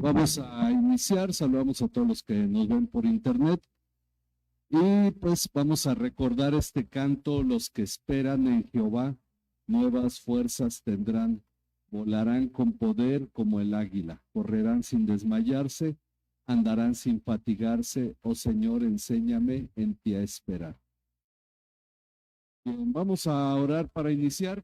Vamos a iniciar, saludamos a todos los que nos ven por internet y pues vamos a recordar este canto: los que esperan en Jehová, nuevas fuerzas tendrán, volarán con poder como el águila, correrán sin desmayarse, andarán sin fatigarse. Oh Señor, enséñame en ti a esperar. Bien, vamos a orar para iniciar.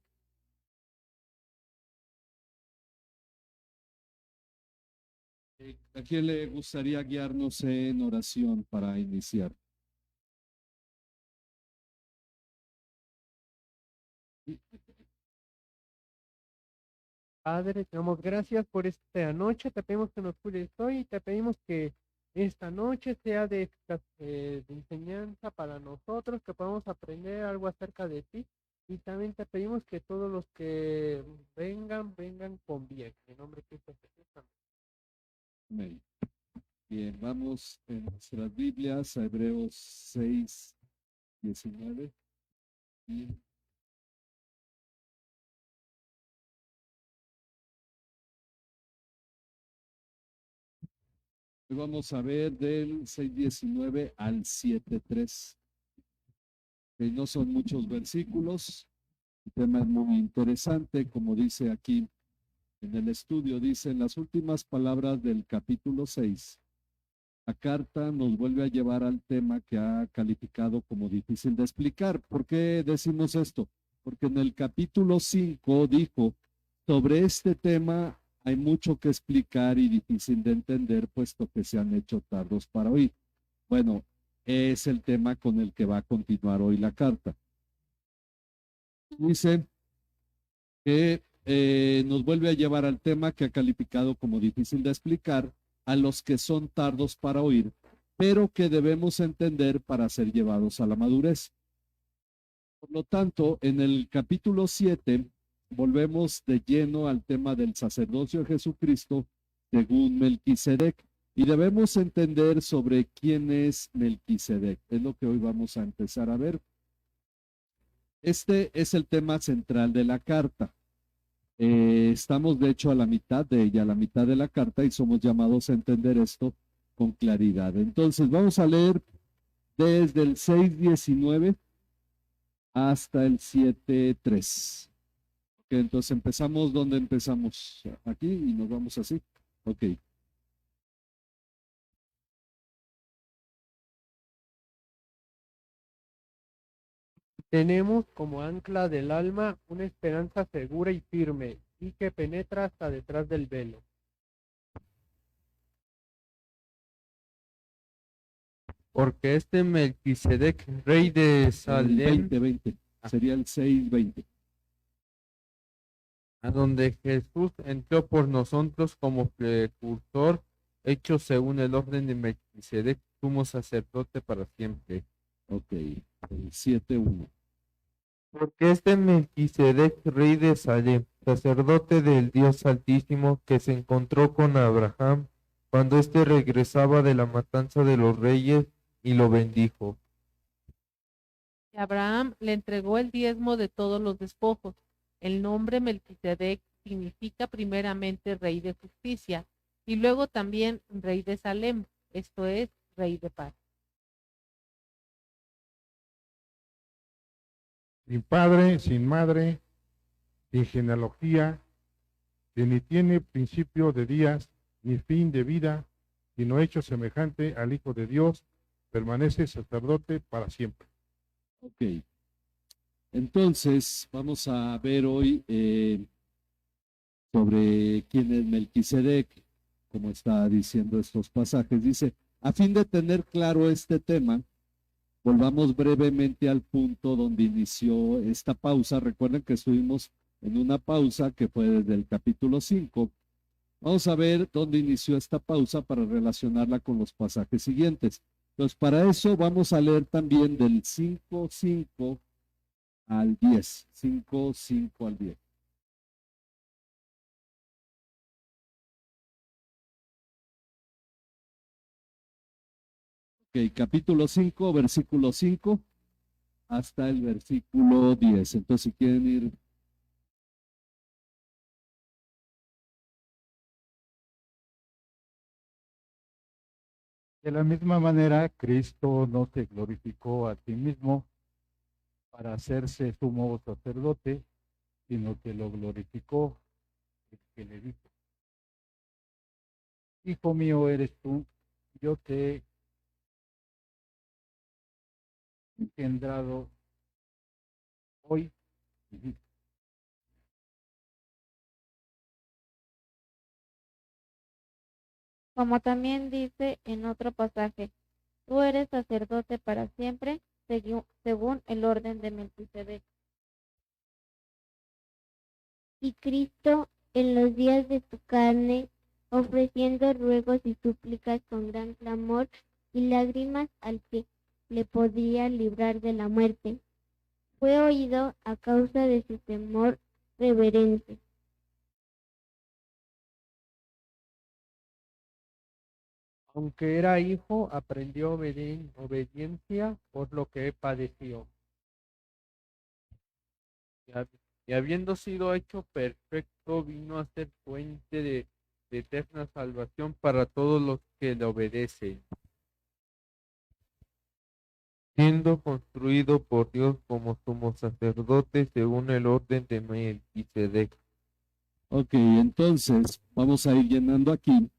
¿A quién le gustaría guiarnos en oración para iniciar? Padre, te damos gracias por esta noche, te pedimos que nos cuides hoy y te pedimos que esta noche sea de enseñanza para nosotros, que podamos aprender algo acerca de ti y también te pedimos que todos los que vengan con bien. En nombre de Cristo Jesús. Amén. Amén. Bien, vamos en nuestras Biblias a Hebreos 6:19. Y vamos a ver del 6:19 al 7:3. No son muchos versículos. El tema es muy interesante, como dice aquí en el estudio. Dice: en las últimas palabras del capítulo 6, la carta nos vuelve a llevar al tema que ha calificado como difícil de explicar. ¿Por qué decimos esto? Porque en el capítulo 5 dijo: sobre este tema hay mucho que explicar y difícil de entender, puesto que se han hecho tardos para oír. Bueno, es el tema con el que va a continuar hoy la carta. Dice que nos vuelve a llevar al tema que ha calificado como difícil de explicar, a los que son tardos para oír, pero que debemos entender para ser llevados a la madurez. Por lo tanto, en el capítulo 7 volvemos de lleno al tema del sacerdocio de Jesucristo según Melquisedec, y debemos entender sobre quién es Melquisedec. Es lo que hoy vamos a empezar a ver. Este es el tema central de la carta. Estamos de hecho a la mitad de ella, a la mitad de la carta, y somos llamados a entender esto con claridad. Entonces vamos a leer desde el 6:19 hasta el 7:3. Okay, entonces empezamos donde empezamos, aquí, y nos vamos así. Ok. Tenemos como ancla del alma una esperanza segura y firme y que penetra hasta detrás del velo. Porque este Melquisedec, rey de El Salem, 20:20, sería el 6:20. a donde Jesús entró por nosotros como precursor, hecho según el orden de Melquisedec, sumo sacerdote para siempre. Ok, el 7:1. Porque este Melquisedec, rey de Salem, sacerdote del Dios Altísimo, que se encontró con Abraham cuando éste regresaba de la matanza de los reyes y lo bendijo. Abraham le entregó el diezmo de todos los despojos. El nombre Melquisedec significa primeramente rey de justicia y luego también rey de Salem, esto es, rey de paz. Sin padre, sin madre, sin genealogía, que ni tiene principio de días, ni fin de vida, sino hecho semejante al Hijo de Dios, permanece sacerdote para siempre. Ok. Entonces, vamos a ver hoy sobre quién es Melquisedec, como está diciendo estos pasajes. Dice: a fin de tener claro este tema, volvamos brevemente al punto donde inició esta pausa. Recuerden que estuvimos en una pausa que fue desde el capítulo 5. Vamos a ver dónde inició esta pausa para relacionarla con los pasajes siguientes. Entonces, para eso vamos a leer también del 5:5 al 10. 5:5 al 10. Ok, capítulo 5, versículo 5 hasta el versículo 10. Entonces, si quieren ir De la misma manera, Cristo no se glorificó a sí mismo para hacerse sumo sacerdote, sino que lo glorificó el que le dijo: Hijo mío eres tú, yo te he engendrado hoy. Como también dice en otro pasaje, tú eres sacerdote para siempre, según el orden de Melquisedec. Y Cristo, en los días de su carne, ofreciendo ruegos y súplicas con gran clamor y lágrimas al que le podía librar de la muerte, fue oído a causa de su temor reverente. Aunque era hijo, aprendió obediencia por lo que padeció. Y habiendo sido hecho perfecto, vino a ser fuente de eterna salvación para todos los que le obedecen, siendo construido por Dios como sumo sacerdote según el orden de Melquisedec. Ok, entonces vamos a ir llenando aquí,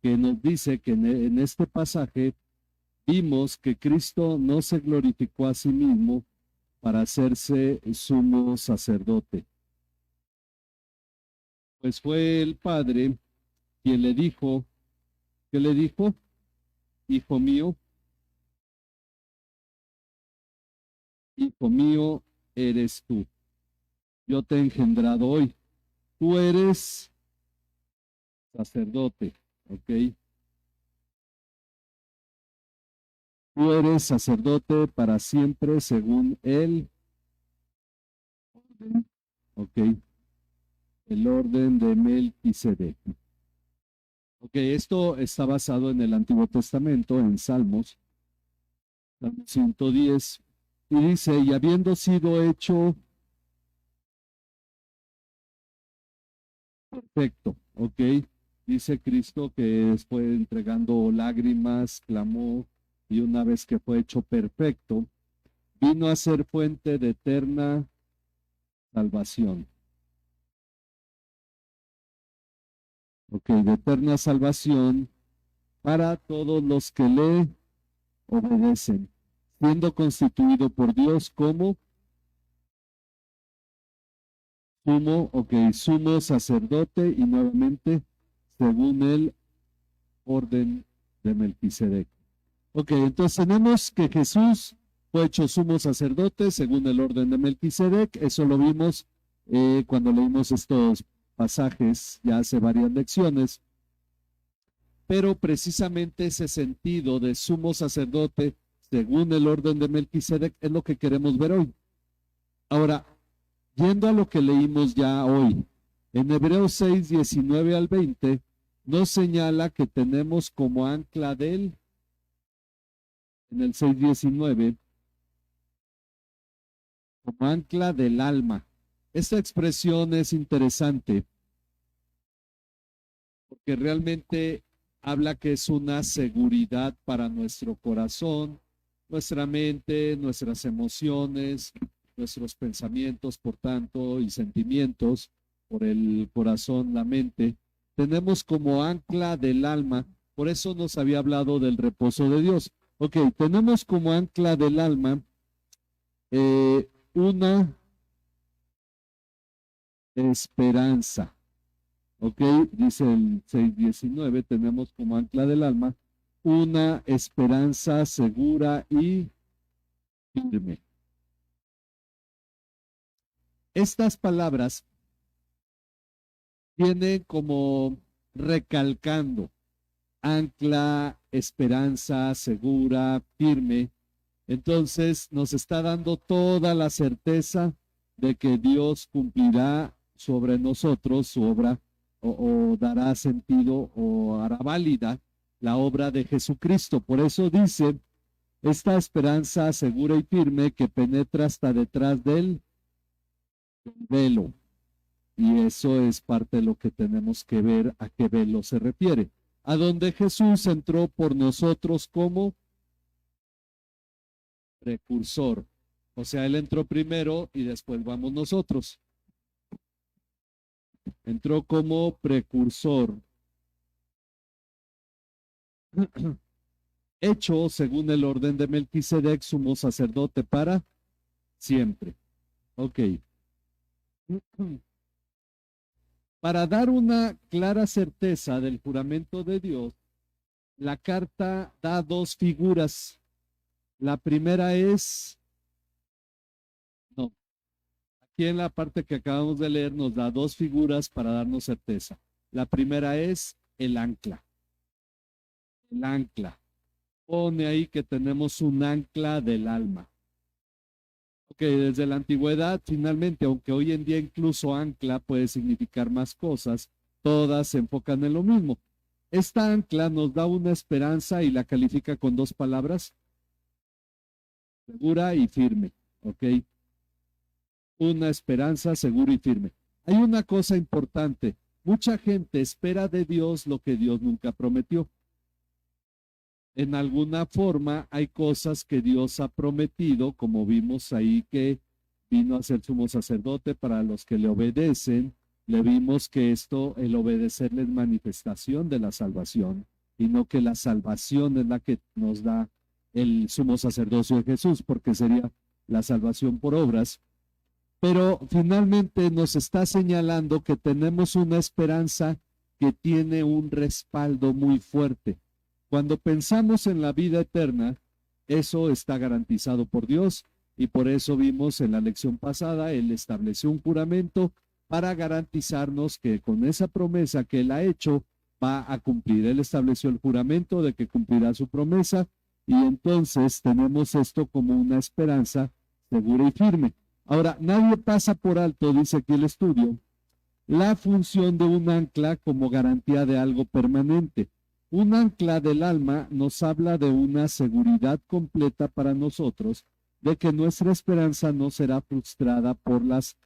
que nos dice que en este pasaje vimos que Cristo no se glorificó a sí mismo para hacerse sumo sacerdote. Pues fue el Padre quien le dijo, ¿qué le dijo? Hijo mío eres tú. Yo te he engendrado hoy. Tú eres sacerdote, ¿ok? Tú eres sacerdote para siempre según el orden, ¿ok? El orden de Melquisedec. Ok, esto está basado en el Antiguo Testamento, en Salmos, Salmo 110, y dice, y habiendo sido hecho perfecto, ok, dice Cristo que fue entregando lágrimas, clamó, y una vez que fue hecho perfecto, vino a ser fuente de eterna salvación. Ok, de eterna salvación para todos los que le obedecen, siendo constituido por Dios como sumo sacerdote y nuevamente según el orden de Melquisedec. Ok, entonces tenemos que Jesús fue hecho sumo sacerdote según el orden de Melquisedec. Eso lo vimos cuando leímos estos pasajes ya hace varias lecciones. Pero precisamente ese sentido de sumo sacerdote según el orden de Melquisedec es lo que queremos ver hoy. Ahora, yendo a lo que leímos ya hoy, en Hebreos 6, 19 al 20, nos señala que tenemos como ancla en el 6, 19, como ancla del alma. Esta expresión es interesante porque realmente habla que es una seguridad para nuestro corazón, nuestra mente, nuestras emociones, nuestros pensamientos, por tanto, y sentimientos por el corazón, la mente. Tenemos como ancla del alma, por eso nos había hablado del reposo de Dios. Ok, tenemos como ancla del alma una esperanza. Ok, dice el 6:19, tenemos como ancla del alma una esperanza segura y firme. Estas palabras vienen como recalcando ancla, esperanza, segura, firme. Entonces nos está dando toda la certeza de que Dios cumplirá sobre nosotros su obra o dará sentido o hará válida la obra de Jesucristo. Por eso dice, esta esperanza segura y firme que penetra hasta detrás del velo. Y eso es parte de lo que tenemos que ver a qué velo se refiere. a donde Jesús entró por nosotros como precursor. O sea, Él entró primero y después vamos nosotros. Entró como precursor. Hecho según el orden de Melquisedec, sumo sacerdote para siempre. Ok. Para dar una clara certeza del juramento de Dios, la carta da dos figuras. La primera es, no, aquí en la parte que acabamos de leer nos da dos figuras para darnos certeza. La primera es el ancla. El ancla. Pone ahí que tenemos un ancla del alma. Ok, desde la antigüedad, finalmente, aunque hoy en día incluso ancla puede significar más cosas, todas se enfocan en lo mismo. Esta ancla nos da una esperanza y la califica con dos palabras: segura y firme. Ok, una esperanza segura y firme. Hay una cosa importante: mucha gente espera de Dios lo que Dios nunca prometió. En alguna forma hay cosas que Dios ha prometido, como vimos ahí que vino a ser sumo sacerdote para los que le obedecen. Le vimos que esto, el obedecerle, es manifestación de la salvación, y no que la salvación es la que nos da el sumo sacerdocio de Jesús, porque sería la salvación por obras. Pero finalmente nos está señalando que tenemos una esperanza que tiene un respaldo muy fuerte. Cuando pensamos en la vida eterna, eso está garantizado por Dios, y por eso vimos en la lección pasada, Él estableció un juramento para garantizarnos que con esa promesa que Él ha hecho, va a cumplir. Él estableció el juramento de que cumplirá su promesa, y entonces tenemos esto como una esperanza segura y firme. Ahora, nadie pasa por alto, dice aquí el estudio, la función de un ancla como garantía de algo permanente. Un ancla del alma nos habla de una seguridad completa para nosotros de que nuestra esperanza no será frustrada por las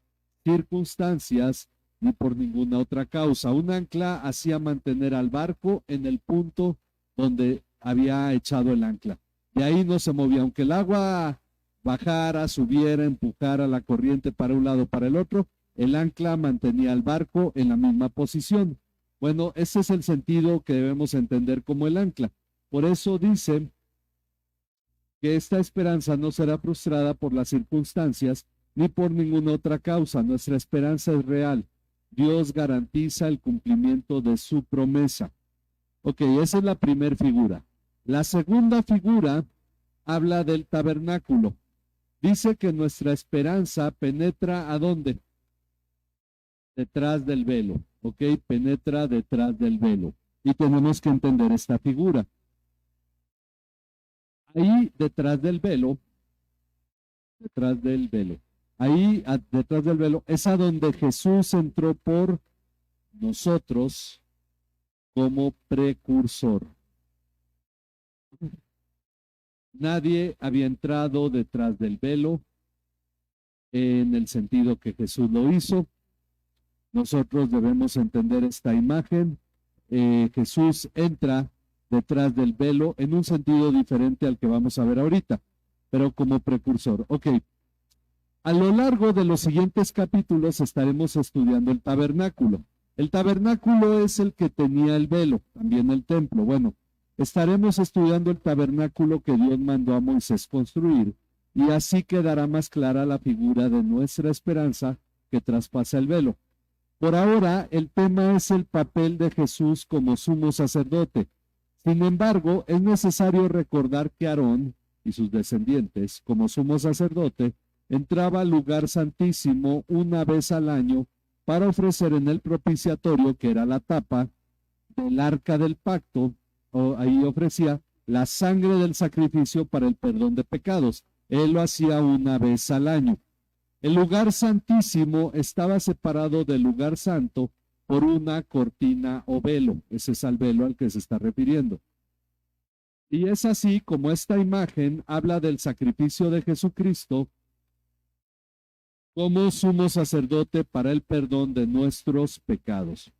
circunstancias ni por ninguna otra causa. Un ancla hacía mantener al barco en el punto donde había echado el ancla. De ahí no se movía, aunque el agua bajara, subiera, empujara la corriente para un lado o para el otro, el ancla mantenía al barco en la misma posición. Bueno, ese es el sentido que debemos entender como el ancla. Por eso dice que esta esperanza no será frustrada por las circunstancias ni por ninguna otra causa. Nuestra esperanza es real. Dios garantiza el cumplimiento de su promesa. Ok, esa es la primera figura. La segunda figura habla del tabernáculo. Dice que nuestra esperanza penetra ¿a dónde? Detrás del velo. Ok, penetra detrás del velo. Y tenemos que entender esta figura. Ahí detrás del velo, ahí detrás del velo es a donde Jesús entró por nosotros como precursor. Nadie había entrado detrás del velo en el sentido que Jesús lo hizo. Nosotros debemos entender esta imagen. Jesús entra detrás del velo en un sentido diferente al que vamos a ver ahorita, pero como precursor. Ok, a lo largo de los siguientes capítulos estaremos estudiando el tabernáculo. El tabernáculo es el que tenía el velo, también el templo. Bueno, estaremos estudiando el tabernáculo que Dios mandó a Moisés construir, y así quedará más clara la figura de nuestra esperanza que traspasa el velo. Por ahora, el tema es el papel de Jesús como sumo sacerdote. Sin embargo, es necesario recordar que Aarón y sus descendientes, como sumo sacerdote, entraba al lugar santísimo una vez al año para ofrecer en el propiciatorio, que era la tapa del arca del pacto, ahí ofrecía la sangre del sacrificio para el perdón de pecados. Él lo hacía una vez al año. El lugar santísimo estaba separado del lugar santo por una cortina o velo. Ese es el velo al que se está refiriendo. Y es así como esta imagen habla del sacrificio de Jesucristo como sumo sacerdote para el perdón de nuestros pecados.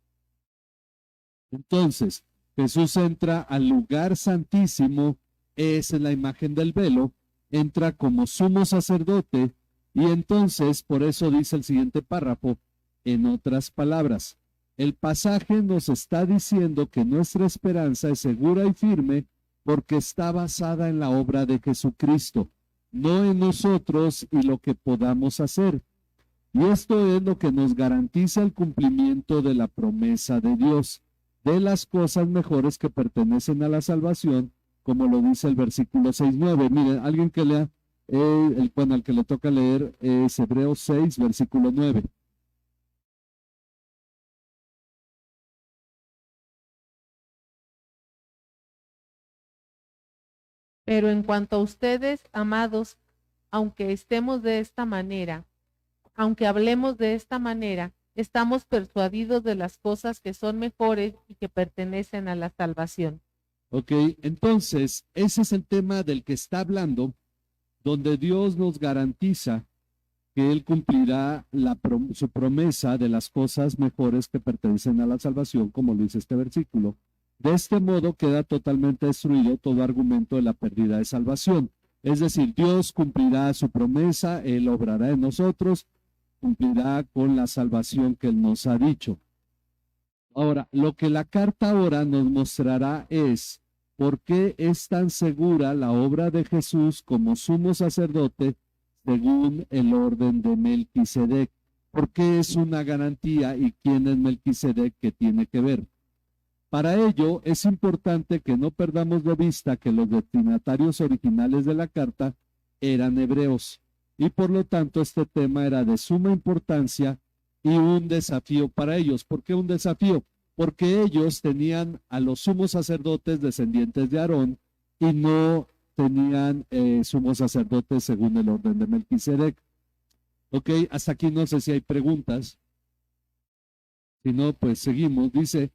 Entonces, Jesús entra al lugar santísimo, es la imagen del velo, entra como sumo sacerdote y entonces, por eso dice el siguiente párrafo, en otras palabras, el pasaje nos está diciendo que nuestra esperanza es segura y firme porque está basada en la obra de Jesucristo, no en nosotros y lo que podamos hacer. Y esto es lo que nos garantiza el cumplimiento de la promesa de Dios, de las cosas mejores que pertenecen a la salvación, como lo dice el versículo 6:9. Miren, alguien que lea, al que le toca leer es Hebreos 6, versículo 9. Pero en cuanto a ustedes, amados, aunque estemos de esta manera, aunque hablemos de esta manera, estamos persuadidos de las cosas que son mejores y que pertenecen a la salvación. Ok, entonces, ese es el tema del que está hablando, donde Dios nos garantiza que Él cumplirá su promesa de las cosas mejores que pertenecen a la salvación, como lo dice este versículo. De este modo queda totalmente destruido todo argumento de la pérdida de salvación. Es decir, Dios cumplirá su promesa, Él obrará en nosotros, cumplirá con la salvación que Él nos ha dicho. Ahora, lo que la carta ahora nos mostrará es por qué es tan segura la obra de Jesús como sumo sacerdote según el orden de Melquisedec. ¿Por qué es una garantía y quién es Melquisedec que tiene que ver? Para ello es importante que no perdamos de vista que los destinatarios originales de la carta eran hebreos y por lo tanto este tema era de suma importancia y un desafío para ellos. ¿Por qué un desafío? Porque ellos tenían a los sumos sacerdotes descendientes de Aarón y no tenían sumos sacerdotes según el orden de Melquisedec. Ok, hasta aquí no sé si hay preguntas. Si no, pues seguimos. Dice,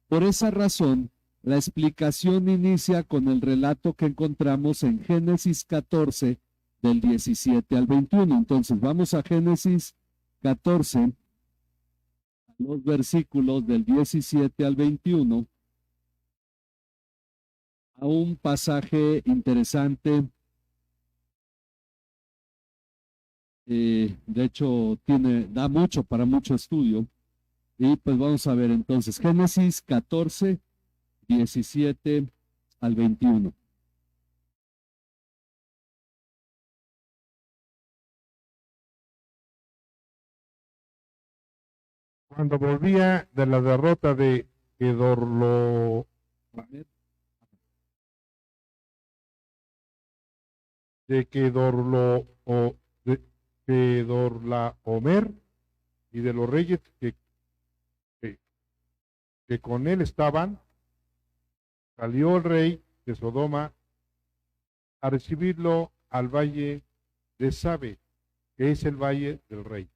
por esa razón, la explicación inicia con el relato que encontramos en Génesis 14, del 17 al 21. Entonces, vamos a Génesis 14, los versículos del 17 al 21, a un pasaje interesante. De hecho, da mucho para mucho estudio. Y pues vamos a ver entonces, Génesis 14, 17 al 21. Cuando volvía de la derrota de Kedorlaomer y de los reyes que con él estaban, salió el rey de Sodoma a recibirlo al valle de Sabe, que es el valle del rey.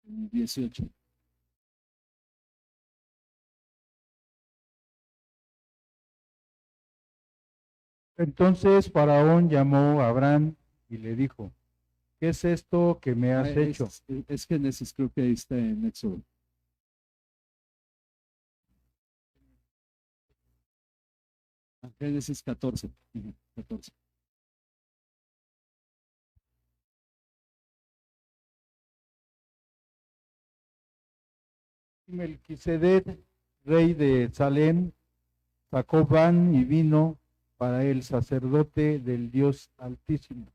Mm, 18. Entonces Faraón llamó a Abraham y le dijo, ¿qué es esto que me has hecho? Es Génesis, creo que ahí está en Éxodo. Génesis 14. 14. Melquisedec, rey de Salem, sacó pan y vino para el sacerdote del Dios Altísimo.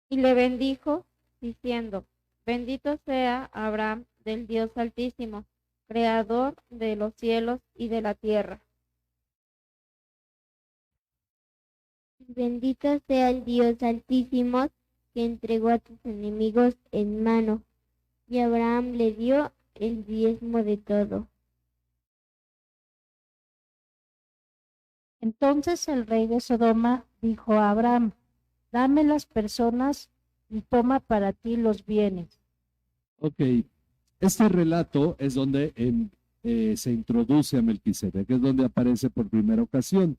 Y le bendijo, diciendo, bendito sea Abraham del Dios Altísimo, creador de los cielos y de la tierra. Bendito sea el Dios Altísimo que entregó a tus enemigos en mano. Y Abraham le dio el diezmo de todo. Entonces el rey de Sodoma dijo a Abraham, dame las personas y toma para ti los bienes. Ok, este relato es donde se introduce a Melquisedec, es donde aparece por primera ocasión.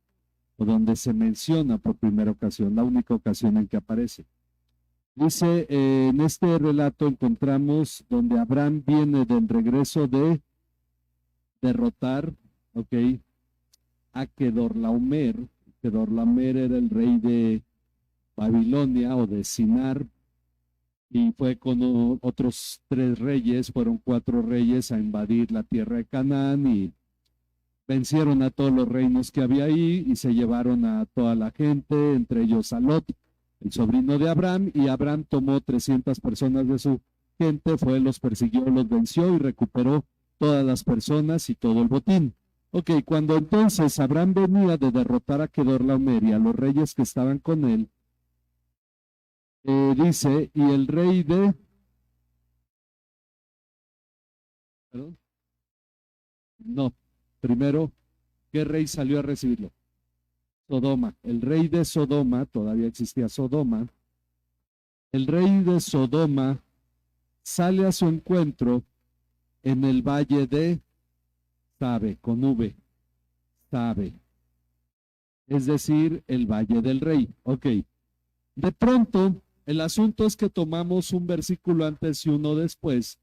o donde se menciona por primera ocasión, la única ocasión en que aparece. Dice, en este relato encontramos donde Abraham viene del regreso de derrotar, ok, a Kedorlaomer. Kedorlaomer era el rey de Babilonia o de Sinar, y fue con otros 3 reyes, fueron 4 reyes a invadir la tierra de Canaán y vencieron a todos los reinos que había ahí y se llevaron a toda la gente, entre ellos a Lot, el sobrino de Abraham, y Abraham tomó 300 personas de su gente, los persiguió, los venció y recuperó todas las personas y todo el botín. Ok, cuando entonces Abraham venía de derrotar a Kedorlaomer y a los reyes que estaban con él, dice, y el rey de... ¿Perdón? No, primero, ¿qué rey salió a recibirlo? Sodoma. El rey de Sodoma, todavía existía Sodoma, el rey de Sodoma sale a su encuentro en el valle de Sabe, con V, Sabe, es decir, el valle del rey. Ok, de pronto, el asunto es que tomamos un versículo antes y uno después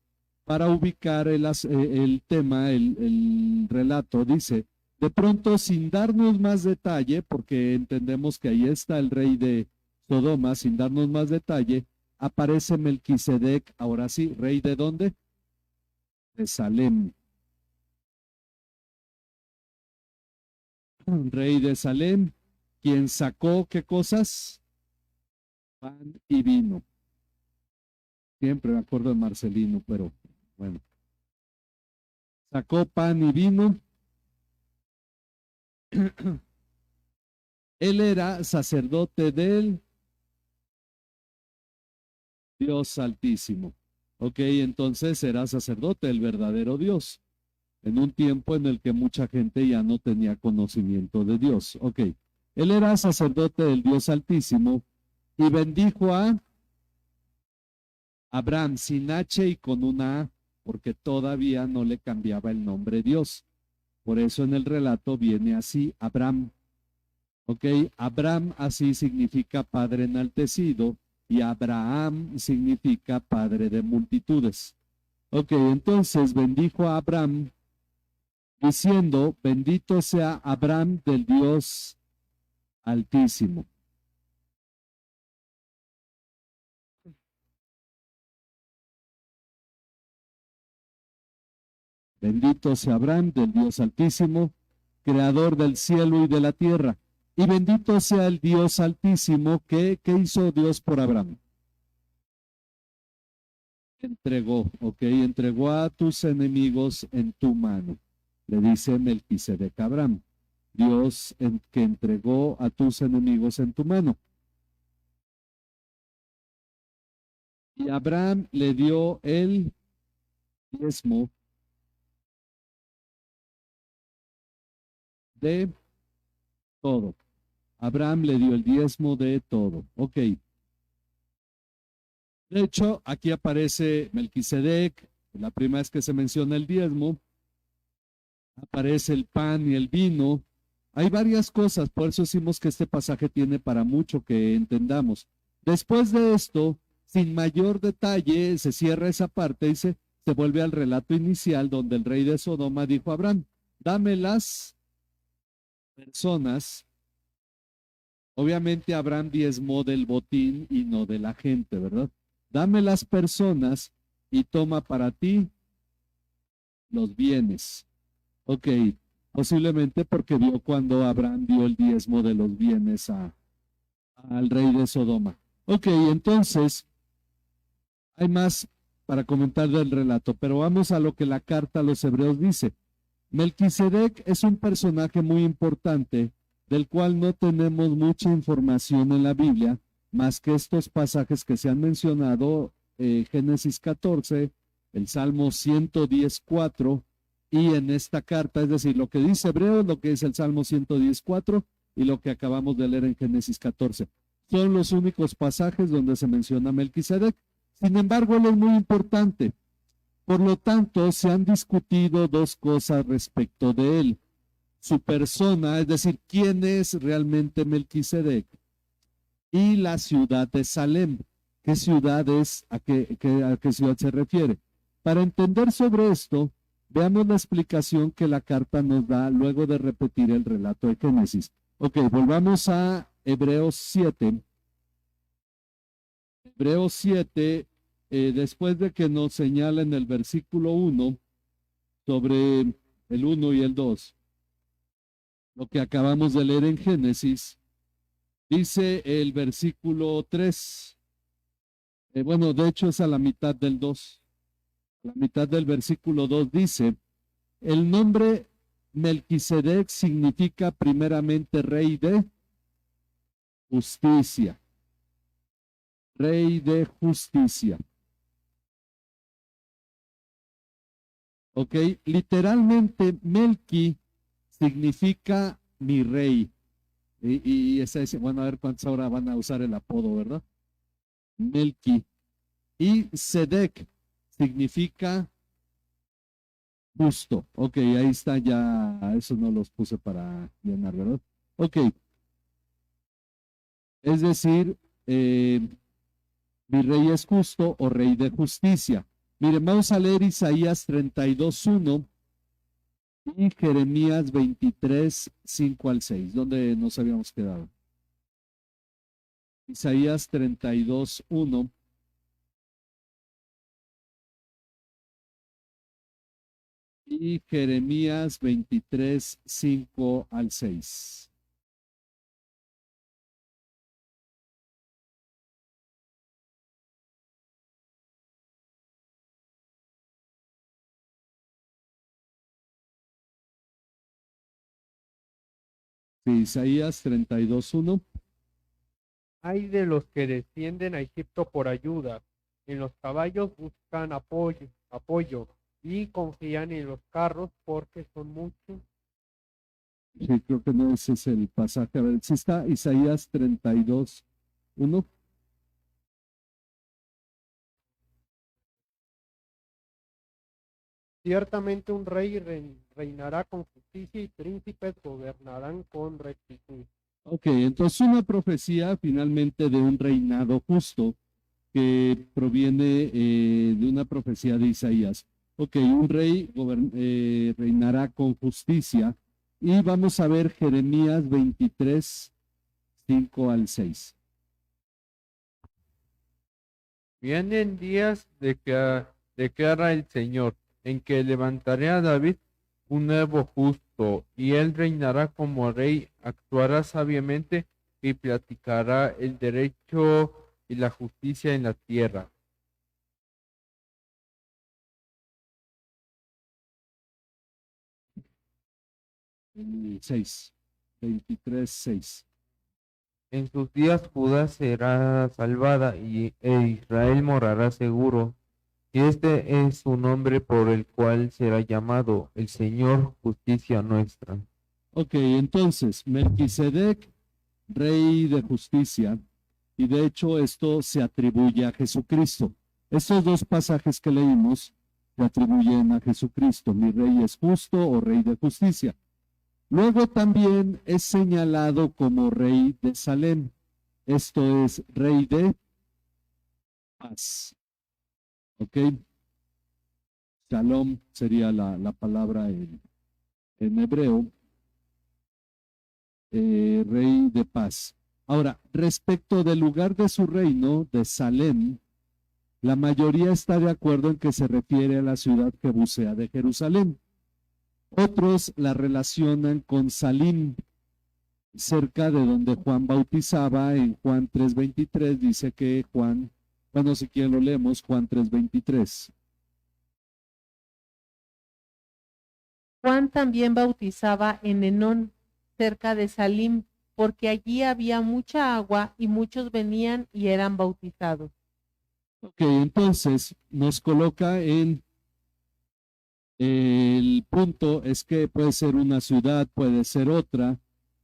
para ubicar el tema, el relato. Dice, de pronto, sin darnos más detalle, porque entendemos que ahí está el rey de Sodoma, sin darnos más detalle, aparece Melquisedec, ahora sí, ¿rey de dónde? De Salem. Rey de Salem, quien sacó, ¿qué cosas? Pan y vino. Siempre me acuerdo de Marcelino, pero bueno. Sacó pan y vino. Él era sacerdote del Dios Altísimo. Ok, entonces era sacerdote del verdadero Dios, en un tiempo en el que mucha gente ya no tenía conocimiento de Dios. Ok, él era sacerdote del Dios Altísimo y bendijo a Abraham sin H y con una A, porque todavía no le cambiaba el nombre Dios. Por eso en el relato viene así, Abraham. Ok, Abraham así significa padre enaltecido y Abraham significa padre de multitudes. Ok, entonces bendijo a Abraham diciendo, bendito sea Abraham del Dios Altísimo. Bendito sea Abraham del Dios Altísimo, creador del cielo y de la tierra. Y bendito sea el Dios Altísimo que, ¿qué hizo Dios por Abraham? Entregó, ok, entregó a tus enemigos en tu mano. Le dice Melquisedec a Abraham, Dios que entregó a tus enemigos en tu mano. Y Abraham le dio el diezmo de todo. Abraham le dio el diezmo de todo. Ok. De hecho, aquí aparece Melquisedec, la primera vez que se menciona el diezmo, aparece el pan y el vino. Hay varias cosas, por eso decimos que este pasaje tiene para mucho que entendamos. Después de esto, sin mayor detalle, se cierra esa parte y se vuelve al relato inicial donde el rey de Sodoma dijo a Abraham, dame las personas. Obviamente Abraham diezmó del botín y no de la gente, ¿verdad? Dame las personas y toma para ti los bienes. Ok, posiblemente porque vio cuando Abraham dio el diezmo de los bienes al rey de Sodoma. Ok, entonces, hay más para comentar del relato, pero vamos a lo que la carta a los hebreos dice. Melquisedec es un personaje muy importante del cual no tenemos mucha información en la Biblia, más que estos pasajes que se han mencionado, Génesis 14, el Salmo 110.4, y en esta carta, es decir, lo que dice Hebreos, lo que dice el Salmo 110.4 y lo que acabamos de leer en Génesis 14. Son los únicos pasajes donde se menciona Melquisedec. Sin embargo, él es muy importante. Por lo tanto, se han discutido dos cosas respecto de él. su persona, es decir, quién es realmente Melquisedec, y la ciudad de Salem. ¿Qué ciudad es? ¿A qué ciudad se refiere? Para entender sobre esto, veamos la explicación que la carta nos da luego de repetir el relato de Génesis. Ok, volvamos a Hebreos 7. Hebreos 7, después de que nos señala en el versículo 1 sobre el 1 y el 2, lo que acabamos de leer en Génesis, dice el versículo 3, bueno, de hecho es a la mitad del 2, la mitad del versículo 2 dice, el nombre Melquisedec significa primeramente rey de justicia. Rey de justicia. Ok, literalmente Melqui significa mi rey. Y esa es, bueno, a ver cuántas ahora van a usar el apodo, ¿verdad? Melqui. Y Sedec significa justo. Ok, ahí está ya, eso no los puse para llenar, ¿verdad? Ok. Es decir, mi rey es justo o rey de justicia. Miren, vamos a leer Isaías 32:1 y Jeremías 23:5 al 6, donde nos habíamos quedado. Isaías 32:1 y Jeremías 23:5 al 6. Isaías 32:1. Hay de los que descienden a Egipto por ayuda. En los caballos buscan apoyo y confían en los carros porque son muchos. Sí, creo que no, ese es el pasaje. A ver, si está Isaías 32:1. Ciertamente un rey reinará con justicia y príncipes gobernarán con rectitud. Ok, entonces una profecía finalmente de un reinado justo que proviene de una profecía de Isaías. Ok, un rey reinará con justicia. Y vamos a ver Jeremías 23:5 al 6. Vienen días declara el Señor, en que levantaré a David un nuevo justo, y él reinará como rey, actuará sabiamente y practicará el derecho y la justicia en la tierra. Mm, 6, 23:6. En sus días Judá será salvada e Israel morará seguro. Y este es su nombre por el cual será llamado el Señor justicia nuestra. Ok, entonces, Melquisedec, rey de justicia, y de hecho esto se atribuye a Jesucristo. Estos dos pasajes que leímos se atribuyen a Jesucristo. Mi rey es justo o rey de justicia. Luego también es señalado como rey de Salem. Esto es rey de paz. ¿Ok? Shalom sería la palabra en hebreo. Rey de paz. Ahora, respecto del lugar de su reino, de Salem, la mayoría está de acuerdo en que se refiere a la ciudad jebusea de Jerusalén. Otros la relacionan con Salim, cerca de donde Juan bautizaba. En Juan 3:23 dice que Juan, bueno, si quieren lo leemos, Juan 3:23. Juan también bautizaba en Enón, cerca de Salim, porque allí había mucha agua y muchos venían y eran bautizados. Ok, entonces nos coloca en el punto, es que puede ser una ciudad, puede ser otra.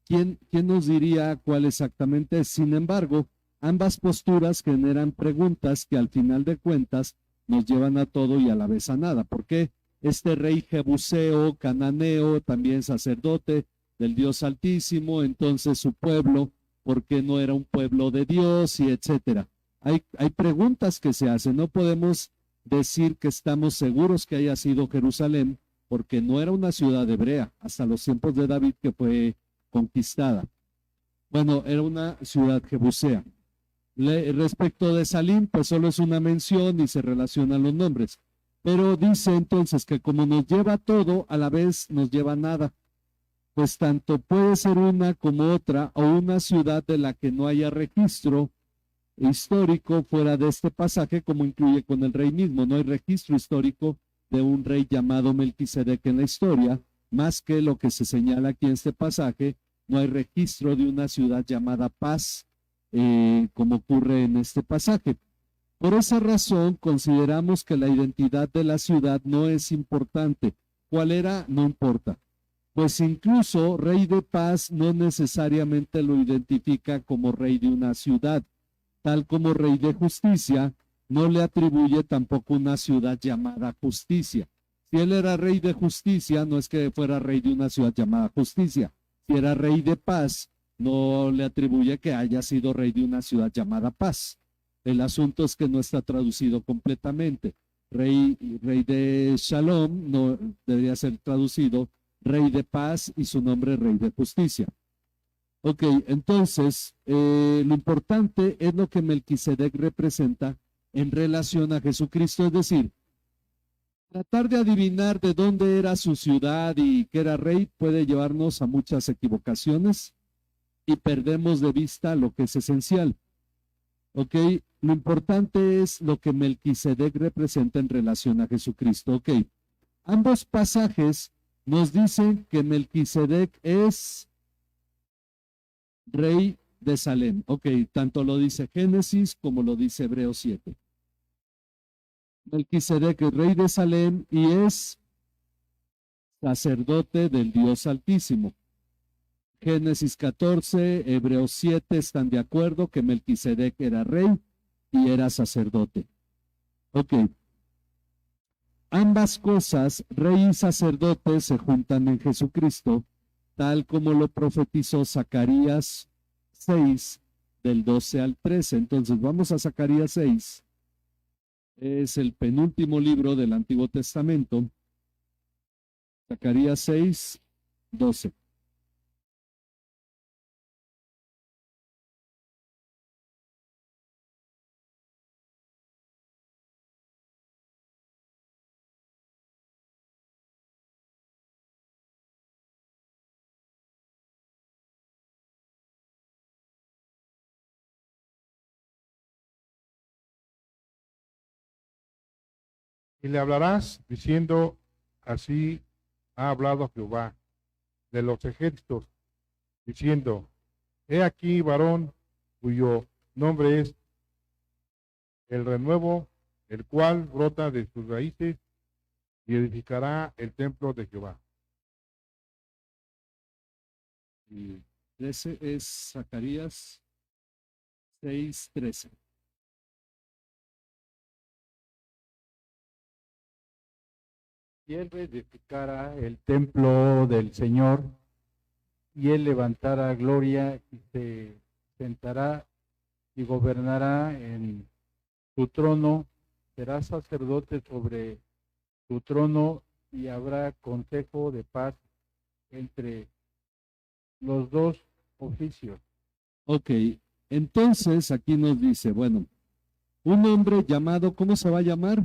¿Quién nos diría cuál exactamente es? Sin embargo, ambas posturas generan preguntas que al final de cuentas nos llevan a todo y a la vez a nada. ¿Por qué este rey jebuseo, cananeo, también sacerdote, del Dios Altísimo, entonces su pueblo, ¿por qué no era un pueblo de Dios? Y etcétera. Hay preguntas que se hacen, no podemos decir que estamos seguros que haya sido Jerusalén, porque no era una ciudad hebrea, hasta los tiempos de David que fue conquistada. Bueno, era una ciudad jebusea. Respecto de Salim, pues solo es una mención y se relacionan los nombres. Pero dice entonces que como nos lleva todo, a la vez nos lleva nada. Pues tanto puede ser una como otra, o una ciudad de la que no haya registro histórico fuera de este pasaje, como incluye con el rey mismo. No hay registro histórico de un rey llamado Melquisedec en la historia, más que lo que se señala aquí en este pasaje. No hay registro de una ciudad llamada Paz, como ocurre en este pasaje. Por esa razón, consideramos que la identidad de la ciudad no es importante. ¿Cuál era? No importa. Pues incluso rey de paz no necesariamente lo identifica como rey de una ciudad, tal como rey de justicia no le atribuye tampoco una ciudad llamada Justicia. Si él era rey de justicia, no es que fuera rey de una ciudad llamada Justicia. Si era rey de paz, no le atribuye que haya sido rey de una ciudad llamada Paz. El asunto es que no está traducido completamente. Rey de Shalom no debería ser traducido rey de paz y su nombre rey de justicia. Ok, entonces lo importante es lo que Melquisedec representa en relación a Jesucristo, es decir, tratar de adivinar de dónde era su ciudad y que era rey puede llevarnos a muchas equivocaciones y perdemos de vista lo que es esencial. Ok, lo importante es lo que Melquisedec representa en relación a Jesucristo. Ok, ambos pasajes nos dicen que Melquisedec es rey de Salem. Ok, tanto lo dice Génesis como lo dice Hebreos 7. Melquisedec es rey de Salem y es sacerdote del Dios Altísimo. Génesis 14, Hebreos 7 están de acuerdo que Melquisedec era rey y era sacerdote. Ok. Ambas cosas, rey y sacerdote, se juntan en Jesucristo, tal como lo profetizó Zacarías 6, del 12 al 13. Entonces vamos a Zacarías 6. Es el penúltimo libro del Antiguo Testamento. Zacarías 6, 12. Y le hablarás diciendo, así ha hablado Jehová de los ejércitos, diciendo, he aquí varón cuyo nombre es el renuevo, el cual brota de sus raíces y edificará el templo de Jehová. Y ese es Zacarías 6, 13. Y él reedificara el templo del Señor, y él levantará gloria y se sentará y gobernará en su trono, será sacerdote sobre su trono y habrá consejo de paz entre los dos oficios. Ok, entonces aquí nos dice, bueno, un hombre llamado, ¿cómo se va a llamar?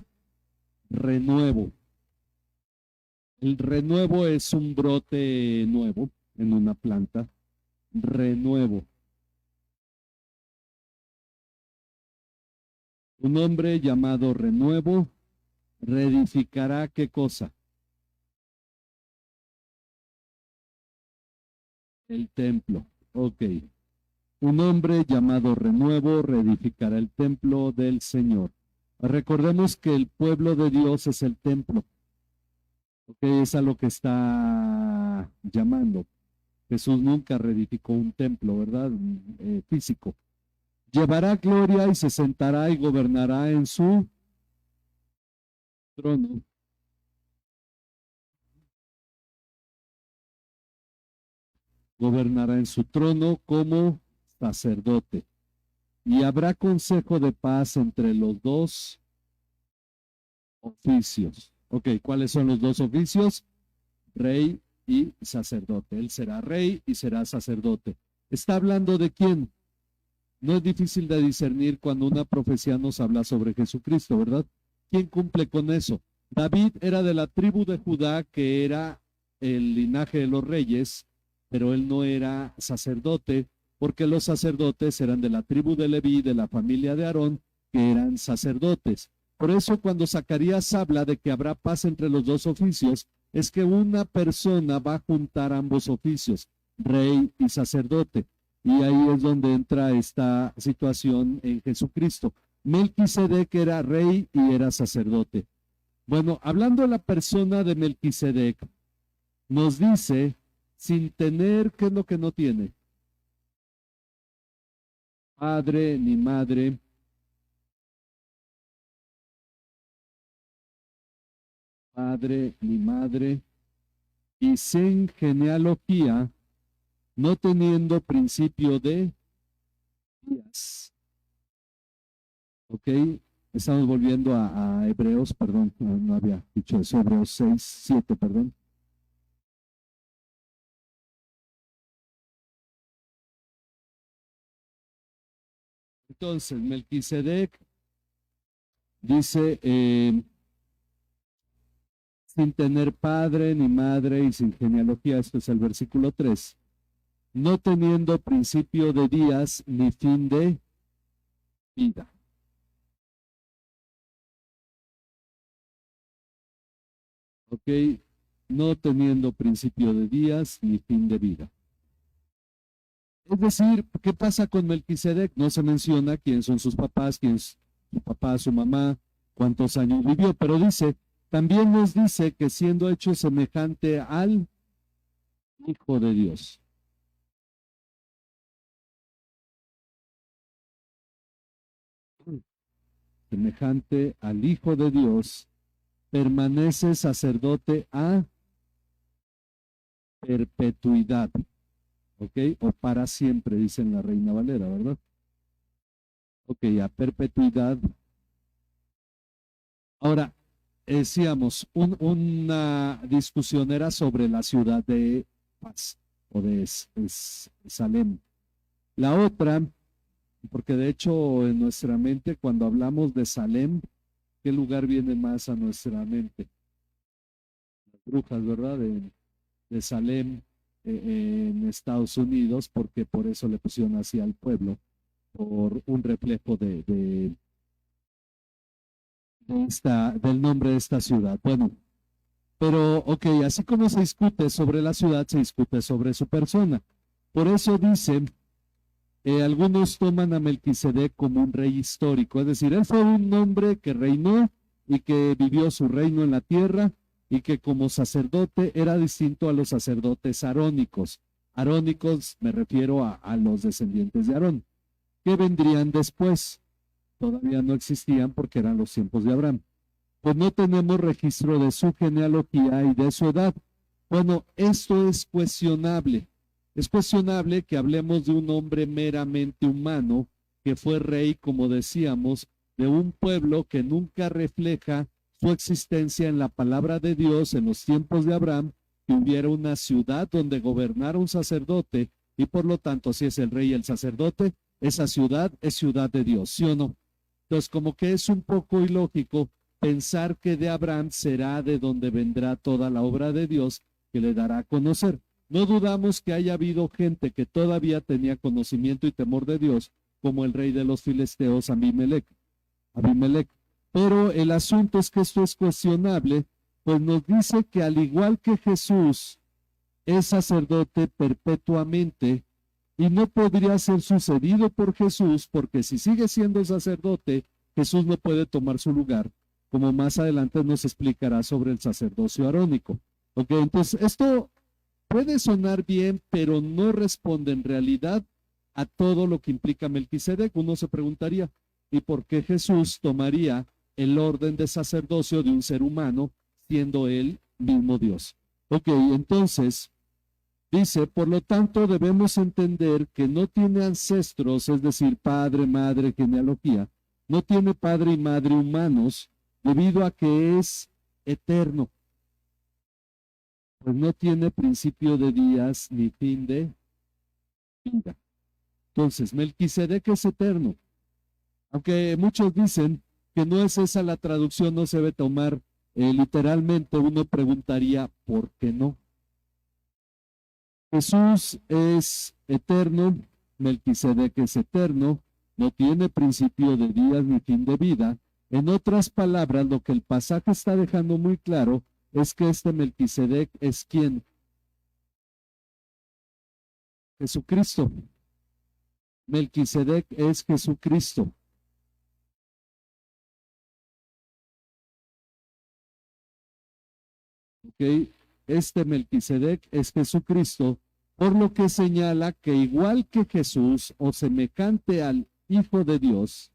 Renuevo. El renuevo es un brote nuevo en una planta. Renuevo. Un hombre llamado Renuevo reedificará ¿qué cosa? El templo. Ok. Un hombre llamado Renuevo reedificará el templo del Señor. Recordemos que el pueblo de Dios es el templo. Ok, es a lo que está llamando. Jesús nunca reedificó un templo, ¿verdad? Físico. Llevará gloria y se sentará y gobernará en su trono. gobernará en su trono como sacerdote. Y habrá consejo de paz entre los dos oficios. Ok, ¿cuáles son los dos oficios? Rey y sacerdote. Él será rey y será sacerdote. ¿Está hablando de quién? No es difícil de discernir cuando una profecía nos habla sobre Jesucristo, ¿verdad? ¿Quién cumple con eso? David era de la tribu de Judá, que era el linaje de los reyes, pero él no era sacerdote, porque los sacerdotes eran de la tribu de Leví, de la familia de Aarón, que eran sacerdotes. Por eso cuando Zacarías habla de que habrá paz entre los dos oficios, es que una persona va a juntar ambos oficios, rey y sacerdote. Y ahí es donde entra esta situación en Jesucristo. Melquisedec era rey y era sacerdote. Bueno, hablando de la persona de Melquisedec, nos dice, sin tener, ¿qué es lo que no tiene? Padre ni madre. Padre ni madre. Y sin genealogía, no teniendo principio de días. Ok, estamos volviendo a Hebreos, perdón, no había dicho eso, Hebreos 6, 7, perdón. Entonces, Melquisedec dice, sin tener padre ni madre y sin genealogía, esto es el versículo 3, no teniendo principio de días ni fin de vida. Ok, no teniendo principio de días ni fin de vida. Es decir, ¿qué pasa con Melquisedec? No se menciona quién son sus papás, quién es su papá, su mamá, cuántos años vivió, pero dice, también nos dice que siendo hecho semejante al Hijo de Dios. Semejante al Hijo de Dios, permanece sacerdote a perpetuidad. ¿Ok? O para siempre, dice en la Reina Valera, ¿verdad? Ok, a perpetuidad. Ahora, decíamos, una discusión era sobre la ciudad de Paz o de Salem. La otra, porque de hecho en nuestra mente cuando hablamos de Salem, ¿qué lugar viene más a nuestra mente? Las brujas, ¿verdad? De Salem en Estados Unidos, porque por eso le pusieron así al pueblo, por un reflejo del nombre de esta ciudad. Bueno, pero ok, así como se discute sobre la ciudad, se discute sobre su persona. Por eso dicen, algunos toman a Melquisedec como un rey histórico, es decir, él fue un hombre que reinó y que vivió su reino en la tierra y que como sacerdote era distinto a los sacerdotes arónicos. Arónicos me refiero a los descendientes de Aarón, que vendrían después. Todavía no existían porque eran los tiempos de Abraham. Pues no tenemos registro de su genealogía y de su edad. Bueno, esto es cuestionable. Es cuestionable que hablemos de un hombre meramente humano que fue rey, como decíamos, de un pueblo que nunca refleja su existencia en la palabra de Dios en los tiempos de Abraham, que hubiera una ciudad donde gobernara un sacerdote y por lo tanto, si es el rey y el sacerdote, esa ciudad es ciudad de Dios, ¿sí o no? Entonces, como que es un poco ilógico pensar que de Abraham será de donde vendrá toda la obra de Dios que le dará a conocer. No dudamos que haya habido gente que todavía tenía conocimiento y temor de Dios, como el rey de los filisteos, Abimelec. Pero el asunto es que esto es cuestionable, pues nos dice que al igual que Jesús es sacerdote perpetuamente y no podría ser sucedido por Jesús, porque si sigue siendo sacerdote, Jesús no puede tomar su lugar, como más adelante nos explicará sobre el sacerdocio arónico. Ok, entonces esto puede sonar bien, pero no responde en realidad a todo lo que implica Melquisedec. Uno se preguntaría, ¿y por qué Jesús tomaría el orden de sacerdocio de un ser humano, siendo él mismo Dios? Ok, entonces, Dice, por lo tanto, debemos entender que no tiene ancestros, es decir, padre, madre, genealogía, no tiene padre y madre humanos, debido a que es eterno, pues no tiene principio de días ni fin de vida. Entonces, Melquisedec es eterno, aunque muchos dicen que no es esa la traducción, no se debe tomar literalmente, uno preguntaría, ¿por qué no? Jesús es eterno, Melquisedec es eterno, no tiene principio de días ni fin de vida. En otras palabras, lo que el pasaje está dejando muy claro es que este Melquisedec es ¿quién? Jesucristo. Melquisedec es Jesucristo. ¿Ok? Este Melquisedec es Jesucristo, por lo que señala que igual que Jesús o semejante al Hijo de Dios,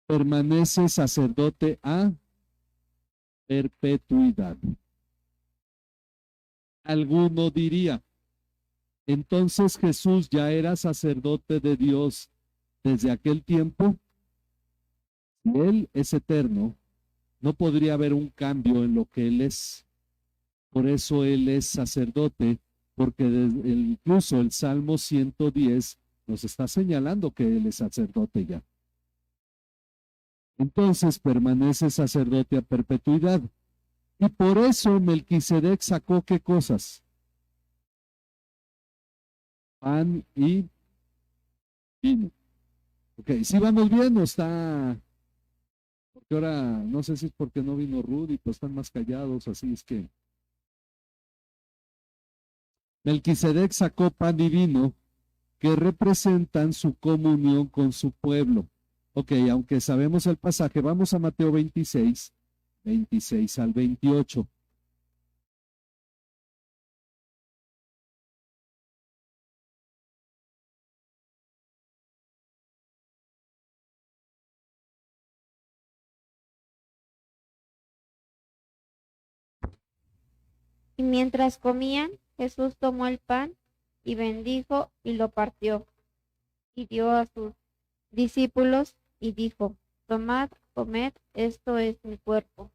permanece sacerdote a perpetuidad. Alguno diría, entonces Jesús ya era sacerdote de Dios desde aquel tiempo. Si Él es eterno, no podría haber un cambio en lo que Él es. Por eso Él es sacerdote, porque incluso el Salmo 110 nos está señalando que Él es sacerdote ya. Entonces permanece sacerdote a perpetuidad. Y por eso Melquisedec sacó ¿qué cosas? Pan y vino. Ok, si vamos bien o está, porque ahora no sé si es porque no vino Rudy, pues están más callados, así es que Melquisedec sacó pan y vino que representan su comunión con su pueblo. Ok, aunque sabemos el pasaje, vamos a Mateo 26, 26 al 28. Y mientras comían, Jesús tomó el pan y bendijo y lo partió y dio a sus discípulos y dijo, tomad, comed, esto es mi cuerpo.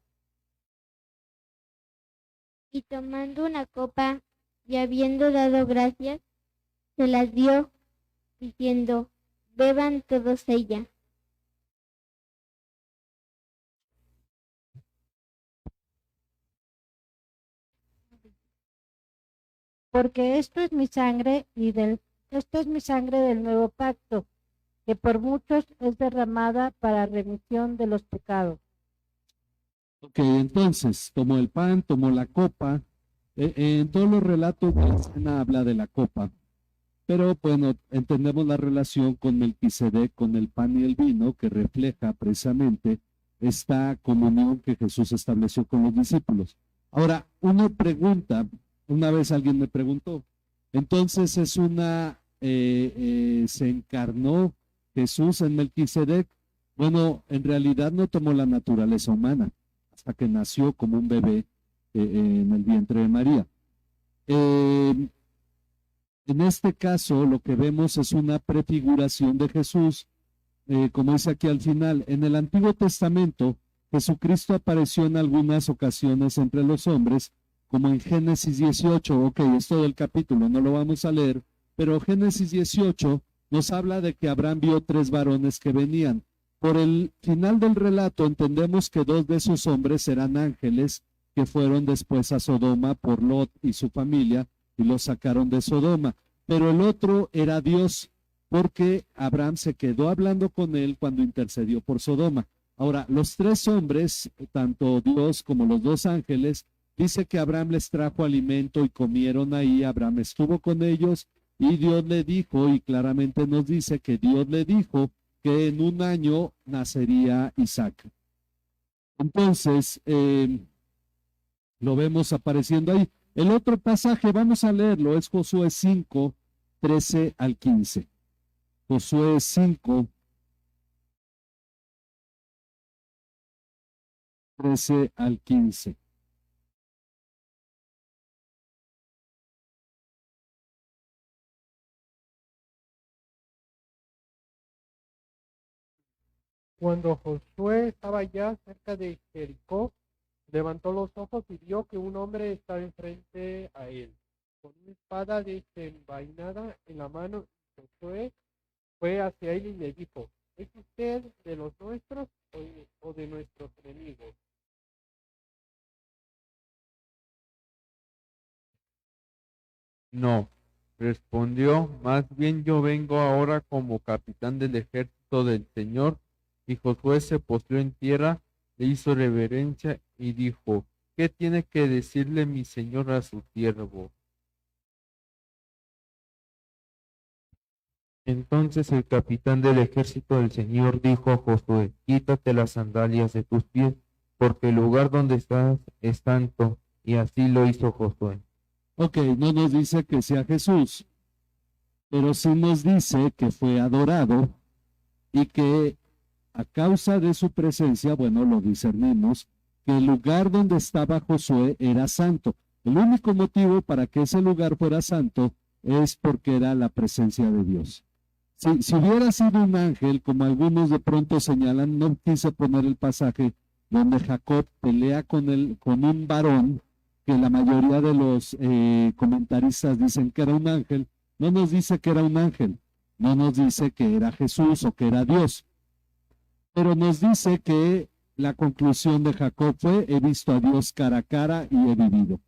Y tomando una copa y habiendo dado gracias, se las dio, diciendo, beban todos ella. Porque esto es mi sangre esto es mi sangre del nuevo pacto, que por muchos es derramada para remisión de los pecados. Ok, entonces tomó el pan, tomó la copa. En todos los relatos de la escena habla de la copa, pero bueno, entendemos la relación con Melquisedec, con el pan y el vino, que refleja precisamente esta comunión que Jesús estableció con los discípulos. Ahora, uno pregunta, una vez alguien me preguntó, entonces se encarnó Jesús en Melquisedec. Bueno, en realidad no tomó la naturaleza humana hasta que nació como un bebé en el vientre de María. En este caso, lo que vemos es una prefiguración de Jesús, como dice aquí al final. En el Antiguo Testamento, Jesucristo apareció en algunas ocasiones entre los hombres, como en Génesis 18. Ok, es todo el capítulo, no lo vamos a leer, pero Génesis 18 nos habla de que Abraham vio 3 varones que venían. Por el final del relato entendemos que 2 de esos hombres eran ángeles que fueron después a Sodoma por Lot y su familia y los sacaron de Sodoma. Pero el otro era Dios, porque Abraham se quedó hablando con él cuando intercedió por Sodoma. Ahora, los 3 hombres, tanto Dios como los 2 ángeles, dice que Abraham les trajo alimento y comieron ahí. Abraham estuvo con ellos y Dios le dijo, y claramente nos dice que Dios le dijo que en 1 año nacería Isaac. Entonces, lo vemos apareciendo ahí. El otro pasaje, vamos a leerlo, es Josué 5, 13 al 15. Josué 5, 13 al 15. Cuando Josué estaba ya cerca de Jericó, levantó los ojos y vio que un hombre estaba enfrente a él, con una espada desenvainada en la mano. Josué fue hacia él y le dijo: ¿Es usted de los nuestros o de nuestros enemigos? No, respondió, más bien yo vengo ahora como capitán del ejército del Señor. Y Josué se postró en tierra, le hizo reverencia y dijo: ¿Qué tiene que decirle mi señor a su siervo? Entonces el capitán del ejército del Señor dijo a Josué: Quítate las sandalias de tus pies, porque el lugar donde estás es santo. Y así lo hizo Josué. Ok, no nos dice que sea Jesús, pero sí nos dice que fue adorado y que a causa de su presencia, bueno, lo discernimos, que el lugar donde estaba Josué era santo. El único motivo para que ese lugar fuera santo es porque era la presencia de Dios. Si hubiera sido un ángel, como algunos de pronto señalan, no quise poner el pasaje donde Jacob pelea con un varón, que la mayoría de los comentaristas dicen que era un ángel. No nos dice que era un ángel, no nos dice que era Jesús o que era Dios, pero nos dice que la conclusión de Jacob fue: he visto a Dios cara a cara y he vivido.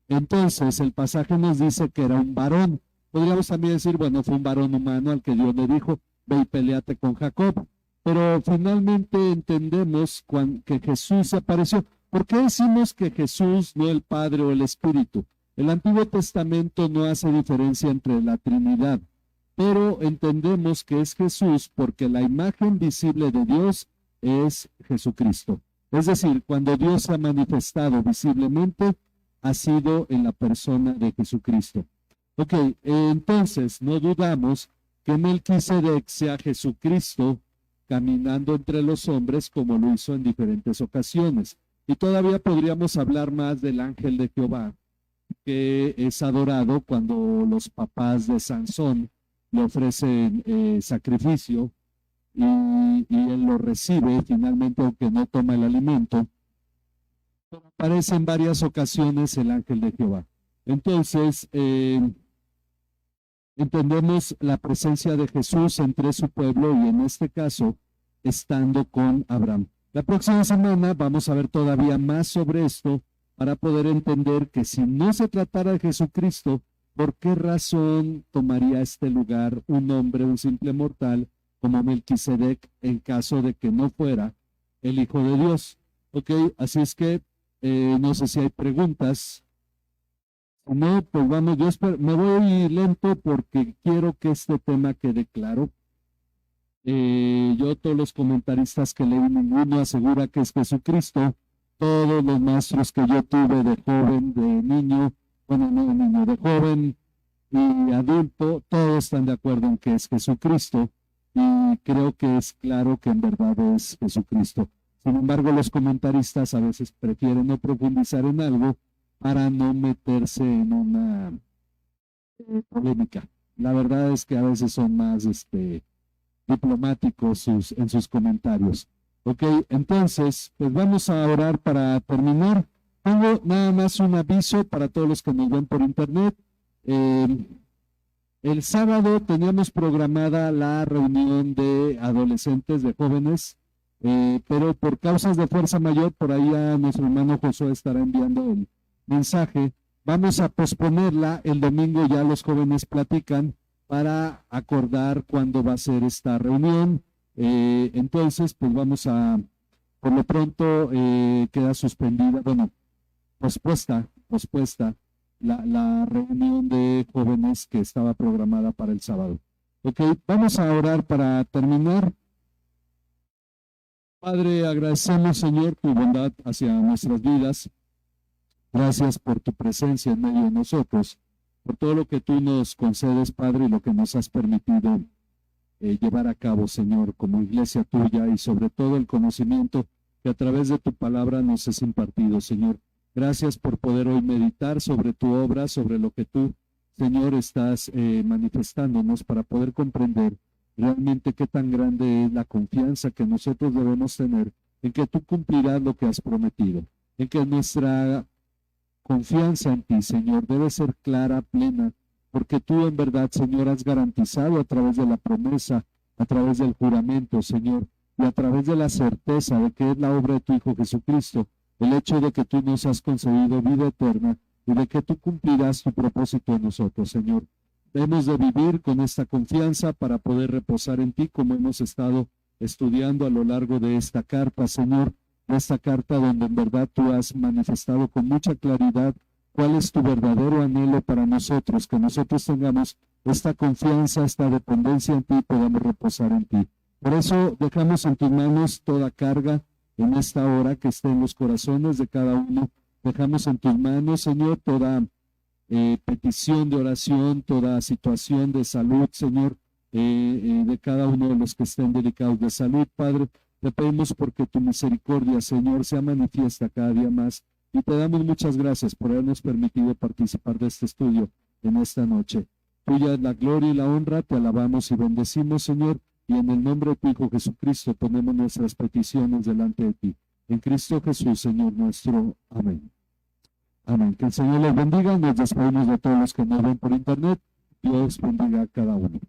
Entonces el pasaje nos dice que era un varón. Podríamos también decir, bueno, fue un varón humano al que Dios le dijo: ve y peleate con Jacob. Pero finalmente entendemos que Jesús se apareció. ¿Por qué decimos que Jesús, no el Padre o el Espíritu? El Antiguo Testamento no hace diferencia entre la Trinidad, pero entendemos que es Jesús porque la imagen visible de Dios es Jesucristo. Es decir, cuando Dios se ha manifestado visiblemente, ha sido en la persona de Jesucristo. Ok, entonces no dudamos que Melquisedec sea Jesucristo caminando entre los hombres como lo hizo en diferentes ocasiones. Y todavía podríamos hablar más del ángel de Jehová, que es adorado cuando los papás de Sansón le ofrecen sacrificio y él lo recibe finalmente, aunque no toma el alimento. Aparece en varias ocasiones el ángel de Jehová. Entonces, entendemos la presencia de Jesús entre su pueblo y en este caso, estando con Abraham. La próxima semana vamos a ver todavía más sobre esto para poder entender que si no se tratara de Jesucristo, ¿por qué razón tomaría este lugar un hombre, un simple mortal como Melquisedec, en caso de que no fuera el Hijo de Dios? Ok, así es que no sé si hay preguntas. Si no, pues vamos, me voy lento porque quiero que este tema quede claro. Yo, todos los comentaristas que leí, ninguno asegura que es Jesucristo. Todos los maestros que yo tuve de joven, de niño, bueno, no de niño, de joven y adulto, todos están de acuerdo en que es Jesucristo. Y creo que es claro que en verdad es Jesucristo. Sin embargo, los comentaristas a veces prefieren no profundizar en algo para no meterse en una polémica. La verdad es que a veces son más diplomáticos en sus comentarios. Ok, entonces, pues vamos a orar para terminar. Tengo nada más un aviso para todos los que nos ven por internet. El sábado teníamos programada la reunión de adolescentes, de jóvenes, pero por causas de fuerza mayor, por ahí a nuestro hermano Josué estará enviando el mensaje. Vamos a posponerla. El domingo ya los jóvenes platican para acordar cuándo va a ser esta reunión. Entonces, pues vamos a, por lo pronto, queda suspendida, bueno, pospuesta la reunión de jóvenes que estaba programada para el sábado. Ok, vamos a orar para terminar. Padre, agradecemos, Señor, tu bondad hacia nuestras vidas. Gracias por tu presencia en medio de nosotros, por todo lo que tú nos concedes, Padre, y lo que nos has permitido llevar a cabo, Señor, como iglesia tuya, y sobre todo el conocimiento que a través de tu palabra nos es impartido, Señor. Gracias por poder hoy meditar sobre tu obra, sobre lo que tú, Señor, estás manifestándonos para poder comprender realmente qué tan grande es la confianza que nosotros debemos tener en que tú cumplirás lo que has prometido, en que nuestra confianza en ti, Señor, debe ser clara, plena, porque tú en verdad, Señor, has garantizado a través de la promesa, a través del juramento, Señor, y a través de la certeza de que es la obra de tu Hijo Jesucristo, el hecho de que tú nos has concedido vida eterna y de que tú cumplirás tu propósito en nosotros, Señor. Debemos de vivir con esta confianza para poder reposar en ti, como hemos estado estudiando a lo largo de esta carta, Señor, de esta carta donde en verdad tú has manifestado con mucha claridad cuál es tu verdadero anhelo para nosotros, que nosotros tengamos esta confianza, esta dependencia en ti y podamos reposar en ti. Por eso dejamos en tus manos toda carga en esta hora que esté en los corazones de cada uno. Dejamos en tus manos, Señor, toda petición de oración, toda situación de salud, Señor, de cada uno de los que estén delicados de salud, Padre. Te pedimos porque tu misericordia, Señor, sea manifiesta cada día más. Y te damos muchas gracias por habernos permitido participar de este estudio en esta noche. Tuya es la gloria y la honra, te alabamos y bendecimos, Señor, y en el nombre de tu Hijo Jesucristo ponemos nuestras peticiones delante de ti. En Cristo Jesús, Señor nuestro. Amén. Amén. Que el Señor les bendiga. Nos despedimos de todos los que nos ven por internet. Dios bendiga a cada uno.